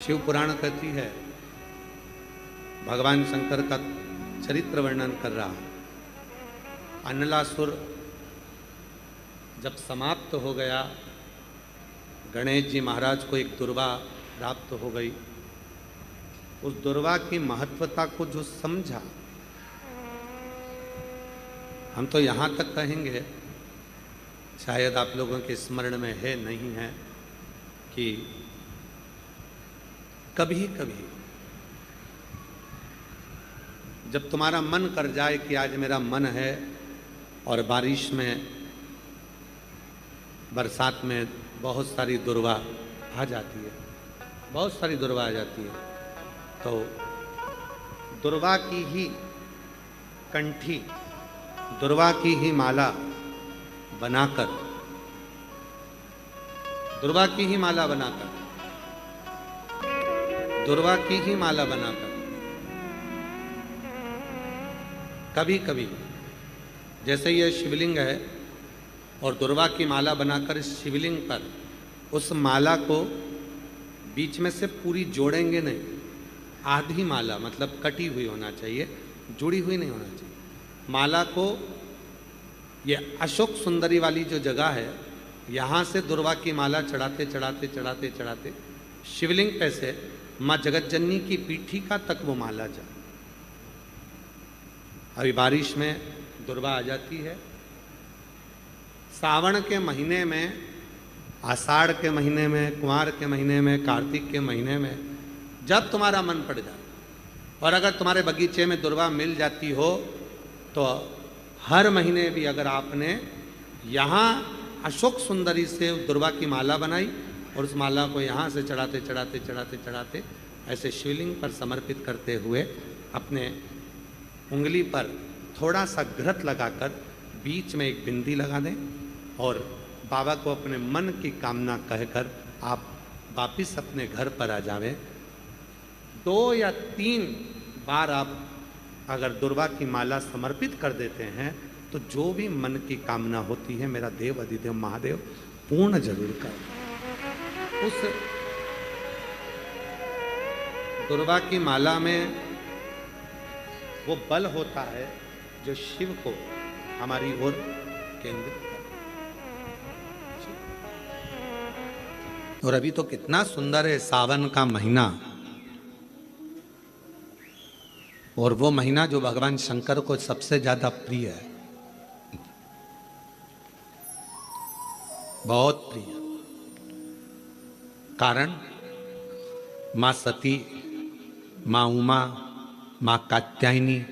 शिव पुराण कहती है, भगवान शंकर का चरित्र वर्णन कर रहा है। अनलासुर जब समाप्त हो गया, गणेश जी महाराज को एक दुर्वा प्राप्त हो गई। उस दुर्वा की महत्वता को जो समझा, हम तो यहाँ तक कहेंगे, शायद आप लोगों के स्मरण में है नहीं है, कि कभी कभी जब तुम्हारा मन कर जाए कि आज मेरा मन है और बारिश में, बरसात में बहुत सारी दुर्वा आ जाती है, बहुत सारी दुर्वा आ जाती है, तो दुर्वा की ही कंठी, दुर्वा की ही माला बनाकर, दुर्वा की ही माला बनाकर, दुर्वा की ही माला बनाकर कभी कभी, जैसे ये शिवलिंग है और दुर्वा की माला बनाकर इस शिवलिंग पर उस माला को बीच में से पूरी जोड़ेंगे नहीं, आधी माला, मतलब कटी हुई होना चाहिए, जुड़ी हुई नहीं होना चाहिए। माला को, ये अशोक सुंदरी वाली जो जगह है, यहाँ से दुर्वा की माला चढ़ाते चढ़ाते चढ़ाते चढ़ाते शिवलिंग पे से माँ जगतजननी की पीठिका तक वो माला जा। अभी बारिश में दुर्वा आ जाती है, सावन के महीने में, आषाढ़ के महीने में, कुंवार के महीने में, कार्तिक के महीने में, जब तुम्हारा मन पड़ जाए और अगर तुम्हारे बगीचे में दुर्वा मिल जाती हो, तो हर महीने भी अगर आपने यहाँ अशोक सुंदरी से दुर्वा की माला बनाई और उस माला को यहाँ से चढ़ाते चढ़ाते चढ़ाते चढ़ाते ऐसे शिवलिंग पर समर्पित करते हुए अपने उंगली पर थोड़ा सा घृत लगाकर बीच में एक बिंदी लगा दें और बाबा को अपने मन की कामना कहकर आप वापिस अपने घर पर आ जावें। 2 या 3 बार आप अगर दुर्वा की माला समर्पित कर देते हैं तो जो भी मन की कामना होती है, मेरा देव अधिदेव महादेव पूर्ण जरूर कर। उस दुर्वा की माला में वो बल होता है जो शिव को हमारी ओर केंद्रित करता है। और अभी तो कितना सुंदर है सावन का महीना, और वो महीना जो भगवान शंकर को सबसे ज्यादा प्रिय है, बहुत प्रिय। कारण माँ सती, माँ उमा, माँ कात्यायनी,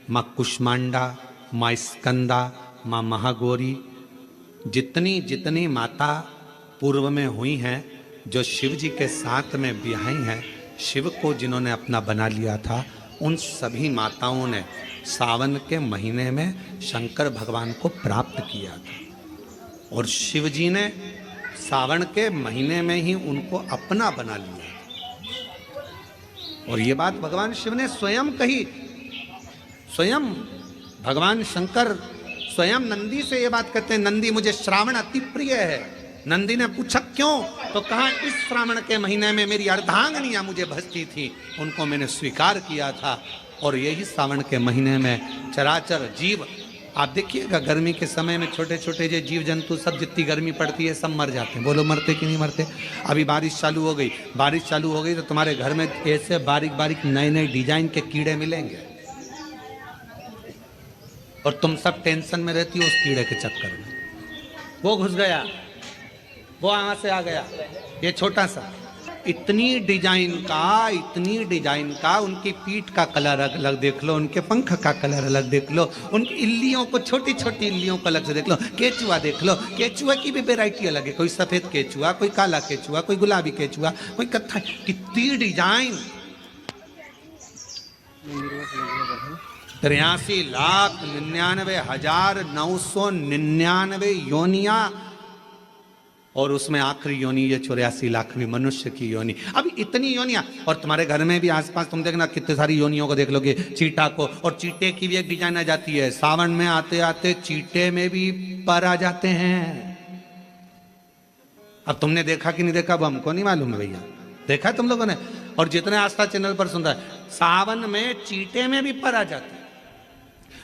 माँ कुष्मांडा, माँ स्कंदा, माँ महागौरी, जितनी जितनी माता पूर्व में हुई हैं, जो शिव जी के साथ में ब्याही हैं, शिव को जिन्होंने अपना बना लिया था, उन सभी माताओं ने सावन के महीने में शंकर भगवान को प्राप्त किया था और शिव जी ने सावन के महीने में ही उनको अपना बना लिया। और ये बात भगवान शिव ने स्वयं कही, स्वयं भगवान शंकर स्वयं नंदी से ये बात कहते हैं, नंदी मुझे श्रावण अति प्रिय है। नंदी ने पूछा क्यों, तो कहा इस श्रावण के महीने में मेरी अर्धांगनियां मुझे भजती थी, उनको मैंने स्वीकार किया था, और यही श्रावण के महीने में चराचर जीव, आप देखिएगा गर्मी के समय में छोटे छोटे जो जीव जंतु सब, जितनी गर्मी पड़ती है सब मर जाते हैं। बोलो मरते कि नहीं मरते? अभी बारिश चालू हो गई, बारिश चालू हो गई तो तुम्हारे घर में ऐसे बारीक बारीक नए नए डिजाइन के कीड़े मिलेंगे और तुम सब टेंशन में रहती हो उस कीड़े के चक्कर में। वो घुस गया, वो वहां से आ गया, ये छोटा सा, इतनी डिजाइन का, उनकी पीठ का कलर अलग देख लो, उनके पंख का कलर अलग देख लो, उनकी इल्लियों को, छोटी छोटी इल्लियों को अलग से देख लो, केचुआ देख लो, केचुआ की भी वैरायटी अलग है, कोई सफेद केचुआ, कोई काला केचुआ, कोई गुलाबी केचुआ, कोई कत्था, कितनी डिजाइन। 83,99,999 योनिया, और उसमें आखिरी योनि ये 84 लाखवीं मनुष्य की योनि। अब इतनी योनियां, और तुम्हारे घर में भी आसपास तुम देखना कितनी सारी योनियों को देख लोगे, चीटा को, और चीटे की भी एक डिजाइन आ जाती है। सावन में आते आते चीटे में भी पर आ जाते हैं। अब तुमने देखा कि नहीं देखा वो हमको नहीं मालूम है भैया, देखा तुम लोगों ने? और जितने आस्था चैनल पर सुन रहा है, सावन में चींटे में भी पर आ जाती है,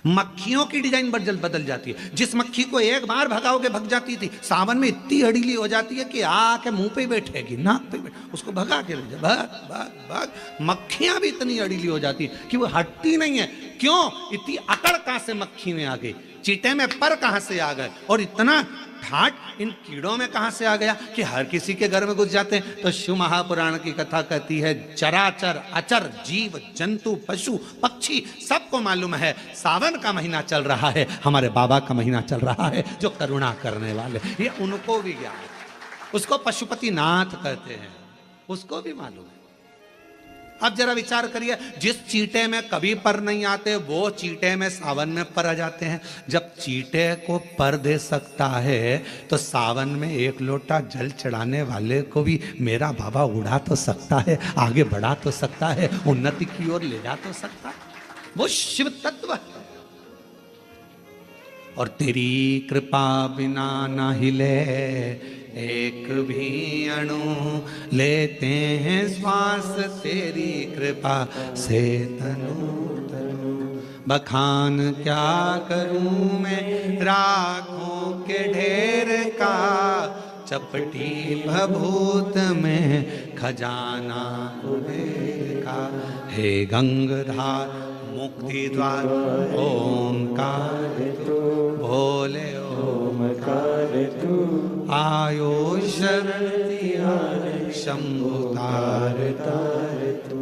मक्खियों की डिजाइन बदल जाती है। जिस मक्खी को एक बार भगाओगे भग जाती थी, सावन में इतनी अड़ीली हो जाती है कि आके मुंह पे बैठेगी, नाक पे उसको भगा के ले जा, भाग भाग भाग। मक्खियां भी इतनी अड़ीली हो जाती है कि वो हटती नहीं है। क्यों? इतनी अकड़ कहां से मक्खी में आ गई, चींटे में पर कहां से आ गए, और इतना ठाट इन कीड़ों में कहां से आ गया कि हर किसी के घर में घुस जाते हैं। तो शिव महापुराण की कथा कहती है, चराचर अचर जीव जंतु पशु पक्षी सबको मालूम है सावन का महीना चल रहा है, हमारे बाबा का महीना चल रहा है जो करुणा करने वाले, ये उनको भी ज्ञान है। उसको पशुपति नाथ कहते हैं, उसको भी मालूम है। अब जरा विचार करिए, जिस चींटे में कभी पर नहीं आते वो चींटे में सावन में पर आ जाते हैं। जब चींटे को पर दे सकता है तो सावन में एक लोटा जल चढ़ाने वाले को भी मेरा बाबा उड़ा तो सकता है, आगे बढ़ा तो सकता है, उन्नति की ओर ले जा तो सकता है। वो शिव तत्व है। और तेरी कृपा बिना न हिले एक भी अणु, लेते हैं श्वास तेरी कृपा से तनु तनु। बखान क्या करूं मैं राखों के ढेर का, चपटी भभूत में खजाना कुबेर का। हे गंगाधार मुक्ति द्वार ओंकार तू, भोले ओमकार तू, आयो शरण शंभु तार तार तू।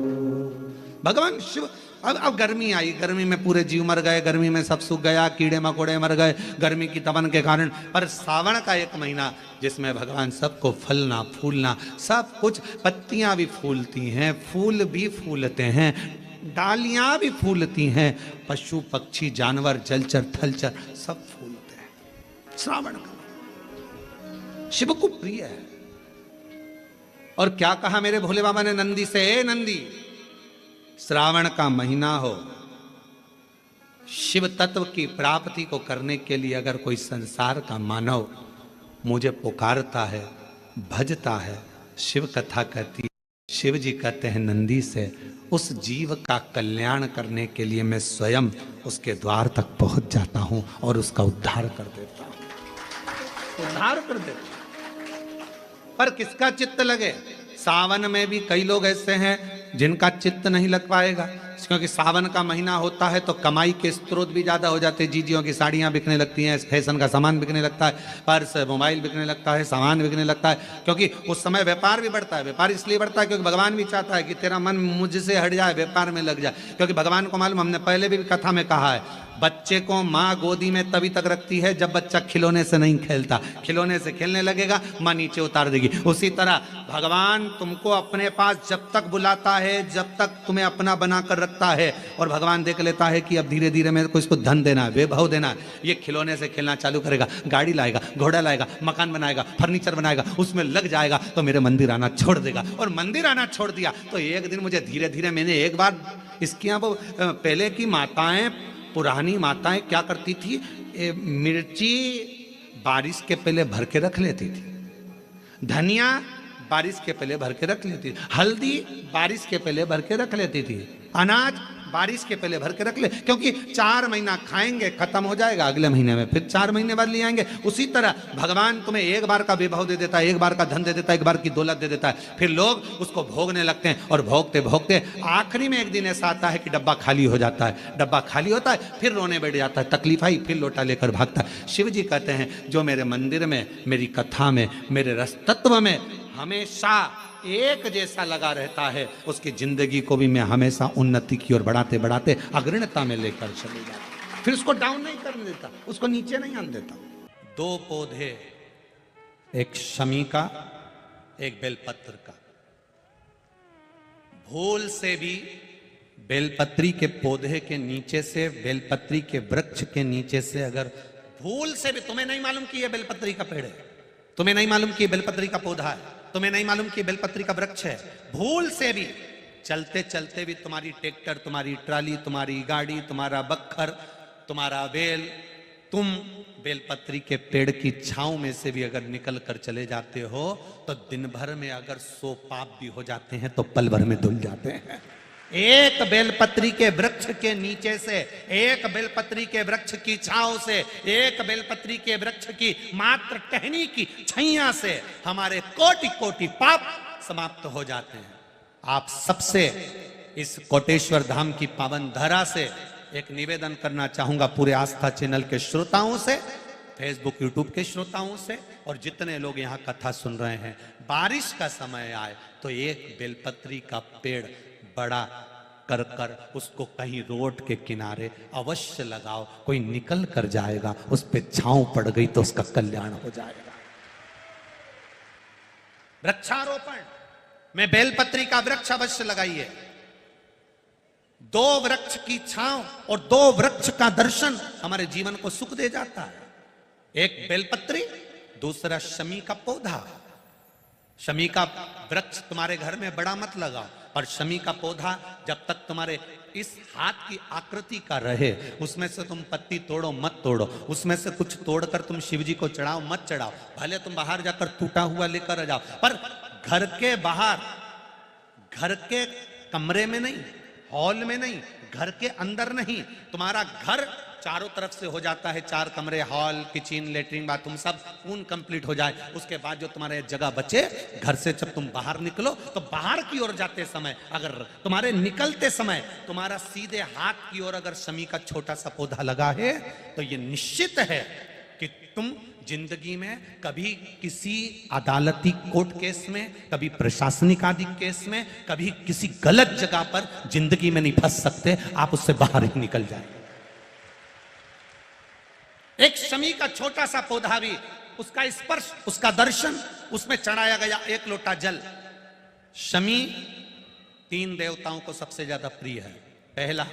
भगवान शिव। अब गर्मी आई, गर्मी में पूरे जीव मर गए, गर्मी में सब सूख गया, कीड़े मकोड़े मर गए गर्मी की तपन के कारण। पर सावन का एक महीना जिसमें भगवान सबको फलना फूलना सब कुछ, पत्तियां भी फूलती हैं, फूल भी फूलते हैं, डालियां भी फूलती हैं, पशु पक्षी जानवर जलचर थलचर सब फूलते हैं। श्रावण का शिव को प्रिय है। और क्या कहा मेरे भोले बाबा ने नंदी से, ए नंदी, श्रावण का महीना हो, शिव तत्व की प्राप्ति को करने के लिए अगर कोई संसार का मानव मुझे पुकारता है, भजता है, शिव कथा कहती है, शिव जी कहते हैं नंदी से, उस जीव का कल्याण करने के लिए मैं स्वयं उसके द्वार तक पहुंच जाता हूं और उसका उद्धार कर देता हूं, उद्धार कर देता हूं। पर किसका चित्त लगे? सावन में भी कई लोग ऐसे हैं जिनका चित्त नहीं लग पाएगा, क्योंकि सावन का महीना होता है तो कमाई के स्रोत भी ज्यादा हो जाते हैं। जीजियों की साड़ियां बिकने लगती हैं, फैशन का सामान बिकने लगता है, पर्स मोबाइल बिकने लगता है, सामान बिकने लगता है, क्योंकि उस समय व्यापार भी बढ़ता है। व्यापार इसलिए बढ़ता है क्योंकि भगवान भी चाहता है कि तेरा मन मुझसे हट जाए, व्यापार में लग जाए। क्योंकि भगवान को मालूम, हमने पहले भी कथा में कहा है, बच्चे को माँ गोदी में तभी तक रखती है जब बच्चा खिलौने से नहीं खेलता, खिलौने से खेलने लगेगा माँ नीचे उतार देगी। उसी तरह भगवान तुमको अपने पास जब तक बुलाता है, जब तक तुम्हें अपना बनाकर रखता है, और भगवान देख लेता है कि अब धीरे धीरे मेरे को इसको धन देना है, वैभव देना है, ये खिलौने से खेलना चालू करेगा, गाड़ी लाएगा, घोड़ा लाएगा, मकान बनाएगा, फर्नीचर बनाएगा, उसमें लग जाएगा तो मेरे मंदिर आना छोड़ देगा। और मंदिर आना छोड़ दिया तो एक दिन मुझे धीरे धीरे, मैंने एक बार इसके यहाँ पहले की माताएं, पुरानी माताएं क्या करती थी, मिर्ची बारिश के पहले भर के रख लेती थी, धनिया बारिश के पहले भर के रख लेती थी, हल्दी बारिश के पहले भर के रख लेती थी, अनाज बारिश के पहले भर के रख ले, क्योंकि 4 महीना खाएंगे खत्म हो जाएगा, अगले महीने में फिर 4 महीने बाद ले आएंगे। उसी तरह भगवान तुम्हें एक बार का विभव दे देता है, एक बार का धन दे देता है, एक बार की दौलत दे देता है, फिर लोग उसको भोगने लगते हैं, और भोगते भोगते आखिरी में एक दिन ऐसा आता है कि डब्बा खाली हो जाता है। डब्बा खाली होता है, फिर रोने बैठ जाता है, तकलीफ आई, फिर लोटा लेकर भागता है। शिव जी कहते हैं जो मेरे मंदिर में, मेरी कथा में, मेरे रस तत्व में हमेशा एक जैसा लगा रहता है, उसकी जिंदगी को भी मैं हमेशा उन्नति की ओर बढ़ाते बढ़ाते अग्रणता में लेकर चले जाता, फिर उसको डाउन नहीं करने देता, उसको नीचे नहीं आने देता। 2 पौधे, एक शमी का, एक बेलपत्र का। भूल से भी बेलपत्री के पौधे के नीचे से, बेलपत्री के वृक्ष के नीचे से, अगर भूल से भी, तुम्हें नहीं मालूम कि यह बेलपत्री का पेड़ है, तुम्हें नहीं मालूम कि बेलपत्री का पौधा है, तुम्हें नहीं मालूम कि बेलपत्री का वृक्ष है, भूल से भी चलते चलते भी तुम्हारी ट्रैक्टर, तुम्हारी ट्राली, तुम्हारी गाड़ी, तुम्हारा बखर, तुम्हारा बेल तुम बेलपत्री के पेड़ की छांव में से भी अगर निकल कर चले जाते हो तो दिन भर में अगर 100 पाप भी हो जाते हैं तो पल भर में धुल जाते हैं। एक बेलपत्री के वृक्ष के नीचे से, एक बेलपत्री के वृक्ष की छांव से, एक बेलपत्री के वृक्ष की मात्र टहनी की छैया से हमारे कोटि कोटि पाप समाप्त हो जाते हैं। आप सबसे इस कोटेश्वर धाम की पावन धरा से एक निवेदन करना चाहूंगा, पूरे आस्था चैनल के श्रोताओं से, फेसबुक यूट्यूब के श्रोताओं से, और जितने लोग यहाँ कथा सुन रहे हैं, बारिश का समय आए तो एक बेलपत्री का पेड़ बड़ा कर कर उसको कहीं रोड के किनारे अवश्य लगाओ। कोई निकल कर जाएगा, उस पे छांव पड़ गई तो उसका कल्याण हो जाएगा। वृक्षारोपण में बेलपत्री का वृक्ष अवश्य लगाइए। 2 वृक्ष की छांव और 2 वृक्ष का दर्शन हमारे जीवन को सुख दे जाता है। एक बेलपत्री, दूसरा शमी का पौधा। शमी का वृक्ष तुम्हारे घर में बड़ा मत लगाओ, और शमी का पौधा जब तक तुम्हारे इस हाथ की आकृति का रहे, उसमें से तुम पत्ती तोड़ो मत तोड़ो, उसमें से कुछ तोड़कर तुम शिव जी को चढ़ाओ मत चढ़ाओ, भले तुम बाहर जाकर टूटा हुआ लेकर आ जाओ, पर घर के बाहर, घर के कमरे में नहीं, हॉल में नहीं, घर के अंदर नहीं। तुम्हारा घर चारों तरफ से हो जाता है, 4 कमरे, हॉल, किचन, लेटरिन, बाथरूम सब पूर्ण कंप्लीट हो जाए, उसके बाद जो तुम्हारे जगह बचे, घर से जब तुम बाहर निकलो तो बाहर की ओर जाते समय, अगर तुम्हारे निकलते समय तुम्हारा सीधे हाथ की ओर अगर शमी का छोटा सा पौधा लगा है तो ये निश्चित है कि तुम जिंदगी में कभी किसी अदालती कोर्ट केस में, कभी प्रशासनिक आदि केस में, कभी किसी गलत जगह पर जिंदगी में नहीं फंस सकते, आप उससे बाहर ही निकल जाए। एक शमी का छोटा सा पौधा भी, उसका स्पर्श, उसका दर्शन, उसमें चढ़ाया गया 1 लोटा जल। शमी 3 देवताओं को सबसे ज्यादा प्रिय है। पहला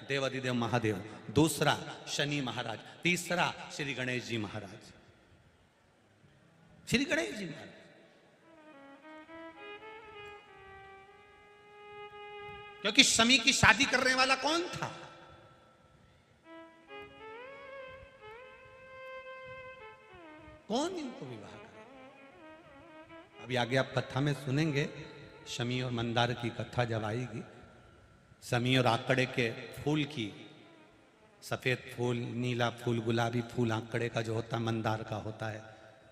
देवाधिदेव महादेव, दूसरा शनि महाराज, तीसरा श्री गणेश जी महाराज। श्री गणेश जी महाराज क्योंकि शमी की शादी करने वाला कौन था? कौन इनको विवाह करे? अभी आगे आप कथा में सुनेंगे, शमी और मंदार की कथा जब आएगी, शमी और आकड़े के फूल की, सफेद फूल, नीला फूल, गुलाबी फूल आकड़े का जो होता है, मंदार का होता है,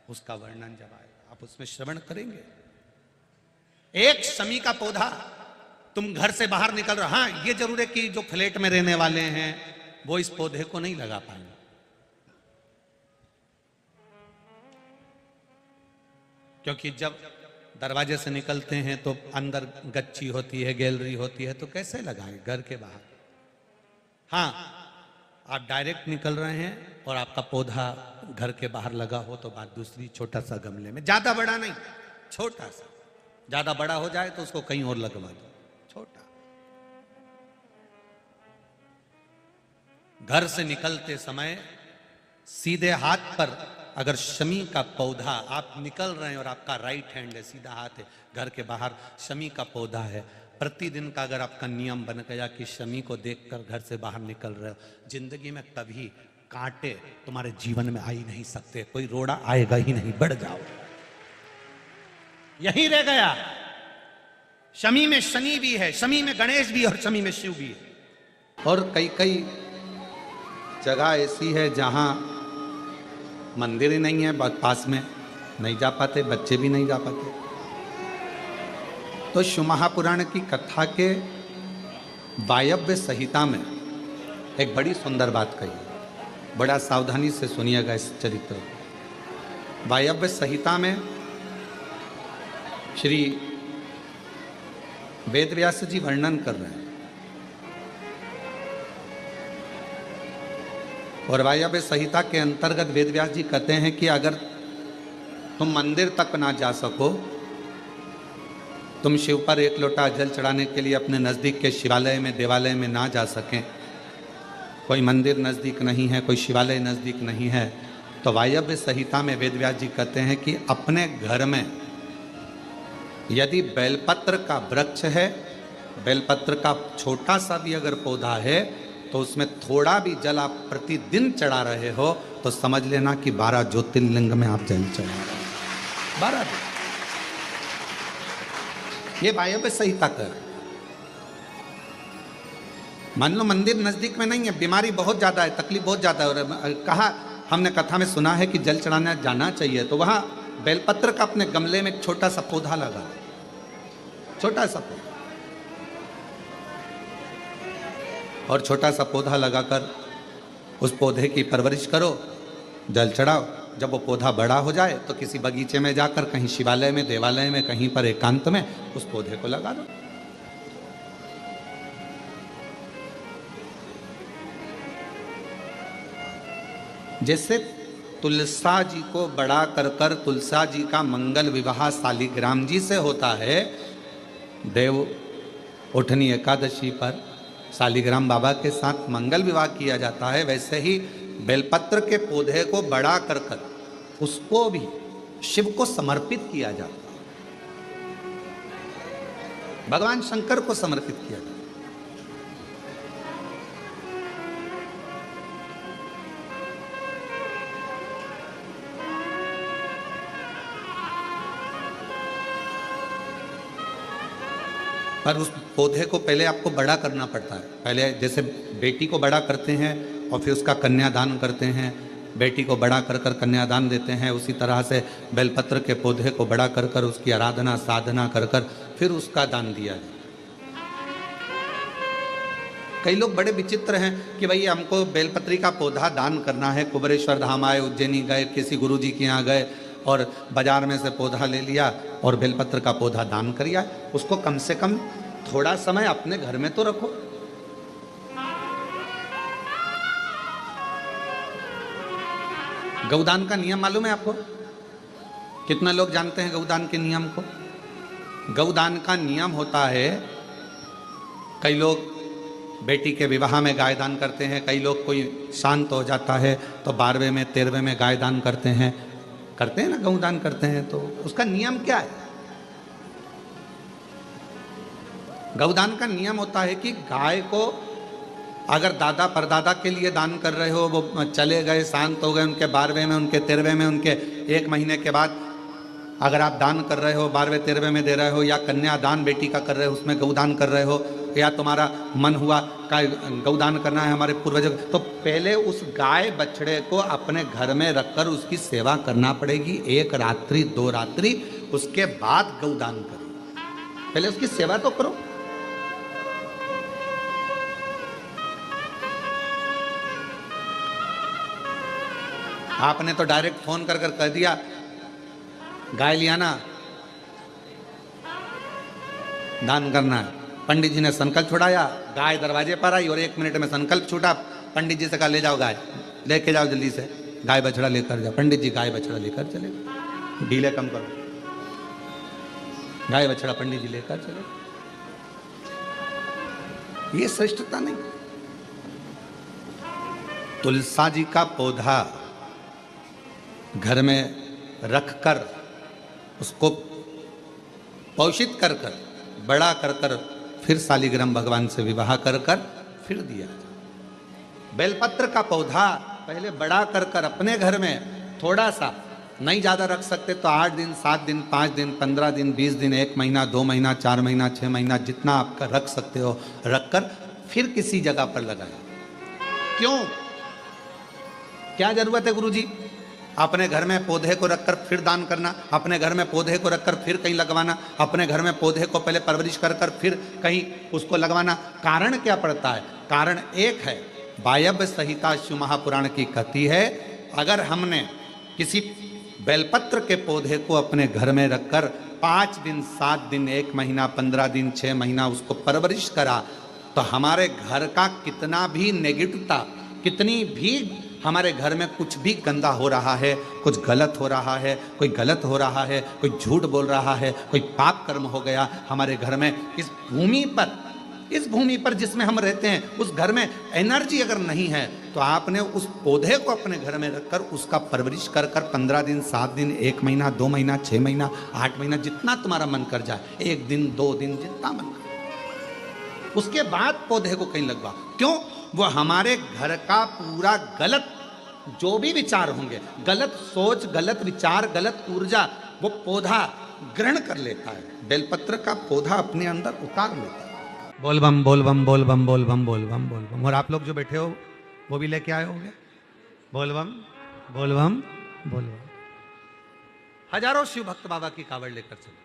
उसका वर्णन जब आएगा आप उसमें श्रवण करेंगे। एक शमी का पौधा, तुम घर से बाहर निकल रहे, हाँ ये जरूर है कि जो फ्लैट में रहने वाले हैं वो इस पौधे को नहीं लगा पाएंगे, क्योंकि जब दरवाजे से निकलते हैं तो अंदर गच्ची होती है, गैलरी होती है, तो कैसे लगाएं घर के बाहर। हाँ, आप डायरेक्ट निकल रहे हैं और आपका पौधा घर के बाहर लगा हो तो बात दूसरी, छोटा सा गमले में, ज्यादा बड़ा नहीं, छोटा सा। ज्यादा बड़ा हो जाए तो उसको कहीं और लगवा दो, छोटा। घर से निकलते समय सीधे हाथ पर अगर शमी का पौधा, आप निकल रहे हैं और आपका राइट हैंड है, सीधा हाथ है, घर के बाहर शमी का पौधा है, प्रतिदिन का अगर आपका नियम बन गया कि शमी को देखकर घर से बाहर निकल रहे हो, जिंदगी में कभी कांटे तुम्हारे जीवन में आ ही नहीं सकते, कोई रोड़ा आएगा ही नहीं, बढ़ जाओ। यही रह गया, शमी में शनि भी है, शमी में गणेश भी और शमी में शिव भी है। और कई कई जगह ऐसी है जहां मंदिर ही नहीं है, पास में नहीं जा पाते, बच्चे भी नहीं जा पाते। तो शिव महापुराण की कथा के वायव्य संहिता में एक बड़ी सुंदर बात कही, बड़ा सावधानी से सुनिएगा इस चरित्र को। वायव्य संहिता में श्री वेदव्यास जी वर्णन कर रहे हैं, और वायव्य संहिता के अंतर्गत वेदव्यास जी कहते हैं कि अगर तुम मंदिर तक ना जा सको, तुम शिव पर 1 लोटा जल चढ़ाने के लिए अपने नज़दीक के शिवालय में, देवालय में ना जा सकें, कोई मंदिर नज़दीक नहीं है, कोई शिवालय नज़दीक नहीं है, तो वायव्य संहिता में वेदव्यास जी कहते हैं कि अपने घर में यदि बेलपत्र का वृक्ष है, बेलपत्र का छोटा सा भी अगर पौधा है, तो उसमें थोड़ा भी जल आप प्रतिदिन चढ़ा रहे हो तो समझ लेना कि 12 ज्योतिर्लिंग में आप जल चढ़ा रहे हैं। 12 ये वायव्य संहिता कर। मान लो मंदिर नजदीक में नहीं है, बीमारी बहुत ज्यादा है, तकलीफ बहुत ज्यादा है, और कहा हमने कथा में सुना है कि जल चढ़ाने जाना चाहिए, तो वहां बेलपत्र का अपने गमले में एक छोटा सा पौधा लगा, छोटा सा पौधा, और छोटा सा पौधा लगाकर उस पौधे की परवरिश करो, जल चढ़ाओ। जब वो पौधा बड़ा हो जाए तो किसी बगीचे में जाकर, कहीं शिवालय में, देवालय में, कहीं पर एकांत में उस पौधे को लगा दो। जैसे तुलसा जी को बड़ा कर तुलसा जी का मंगल विवाह शालिग्राम जी से होता है, देव उठनी एकादशी पर शालिग्राम बाबा के साथ मंगल विवाह किया जाता है, वैसे ही बेलपत्र के पौधे को बड़ा कर उसको भी शिव को समर्पित किया जाता है, भगवान शंकर को समर्पित किया जाता है। पर उस पौधे को पहले आपको बड़ा करना पड़ता है। पहले जैसे बेटी को बड़ा करते हैं और फिर उसका कन्यादान करते हैं, बेटी को बड़ा कर कन्यादान देते हैं, उसी तरह से बेलपत्र के पौधे को बड़ा कर उसकी आराधना साधना कर फिर उसका दान दिया जाए। कई लोग बड़े विचित्र हैं कि भाई हमको बेलपत्री का पौधा दान करना है, कुबरेश्वर धाम आए, उज्जैनी गए, किसी गुरुजी के यहाँ गए और बाजार में से पौधा ले लिया और बेलपत्र का पौधा दान कर दिया। उसको कम से कम थोड़ा समय अपने घर में तो रखो। गौदान का नियम मालूम है आपको? कितना लोग जानते हैं गौदान के नियम को? गौदान का नियम होता है, कई लोग बेटी के विवाह में गाय दान करते हैं, कई लोग कोई शांत हो जाता है तो 12वें में 13वें में गाय दान करते हैं ना, गौदान करते हैं। तो उसका नियम क्या है? गौदान का नियम होता है कि गाय को अगर दादा परदादा के लिए दान कर रहे हो, वो चले गए, शांत हो गए, उनके 12वें में, उनके 13वें में, उनके 1 महीने के बाद अगर आप दान कर रहे हो, 12वें 13वें में दे रहे हो, या कन्यादान बेटी का कर रहे हो, उसमें गौदान कर रहे हो, या तुम्हारा मन हुआ का गौदान करना है हमारे पूर्वजों, तो पहले उस गाय बछड़े को अपने घर में रखकर उसकी सेवा करना पड़ेगी 1 रात्रि 2 रात्रि, उसके बाद गौदान करो। पहले उसकी सेवा तो करो। आपने तो डायरेक्ट फोन कर कह दिया गाय लिया ना, दान करना है। पंडित जी ने संकल्प छुड़ाया, गाय दरवाजे पर आई और 1 मिनट में संकल्प छूटा। पंडित जी से कहा ले जाओ गाय, लेके जाओ जल्दी से, गाय बछड़ा लेकर जाओ। पंडित जी गाय बछड़ा लेकर चले, ढीले कम करो, गाय बछड़ा पंडित जी लेकर चले। ये श्रेष्ठता नहीं। तुलसा जी का पौधा घर में रखकर उसको पोषित कर बड़ा कर फिर शालिग्राम भगवान से विवाह कर फिर दिया। बेलपत्र का पौधा पहले बड़ा कर अपने घर में थोड़ा सा, नहीं ज़्यादा रख सकते तो 8 दिन 7 दिन 5 दिन 15 दिन 20 दिन 1 महीना 2 महीना 4 महीना 6 महीना जितना आपका रख सकते हो रखकर फिर किसी जगह पर लगाया। क्यों, क्या जरूरत है गुरुजी अपने घर में पौधे को रखकर फिर दान करना, अपने घर में पौधे को रखकर फिर कहीं लगवाना, अपने घर में पौधे को पहले परवरिश कर फिर कहीं उसको लगवाना? कारण क्या पड़ता है? कारण एक है, वायव्य संहिता शिव महापुराण की कहती है, अगर हमने किसी बेलपत्र के पौधे को अपने घर में रखकर 5 दिन 7 दिन 1 महीना 15 दिन 6 महीना उसको परवरिश करा, तो हमारे घर का कितना भी नेगेटिवता, कितनी भी हमारे घर में कुछ भी गंदा हो रहा है, कुछ गलत हो रहा है, कोई गलत हो रहा है, कोई झूठ बोल रहा है, कोई पाप कर्म हो गया हमारे घर में, इस भूमि पर जिसमें हम रहते हैं उस घर में एनर्जी अगर नहीं है, तो आपने उस पौधे को अपने घर में रखकर उसका परवरिश कर 15 दिन 7 दिन 1 महीना 2 महीना 6 महीना 8 महीना जितना तुम्हारा मन कर जाए, 1 दिन 2 दिन जितना मन कर, उसके बाद पौधे को कहीं लगवा। क्यों? वो हमारे घर का पूरा गलत जो भी विचार होंगे, गलत सोच, गलत विचार, गलत ऊर्जा, वो पौधा ग्रहण कर लेता है, बेलपत्र का पौधा अपने अंदर उतार लेता है। बोल बम बोल बम बोल बम बोल बम बोल बम बोल बम। और आप लोग जो बैठे हो वो भी लेके आए होंगे, बोल बम बोल बम बोल बम। हजारों शिव भक्त बाबा की कावड़ लेकर चले।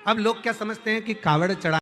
अब लोग क्या समझते हैं कि कावड़ चढ़ा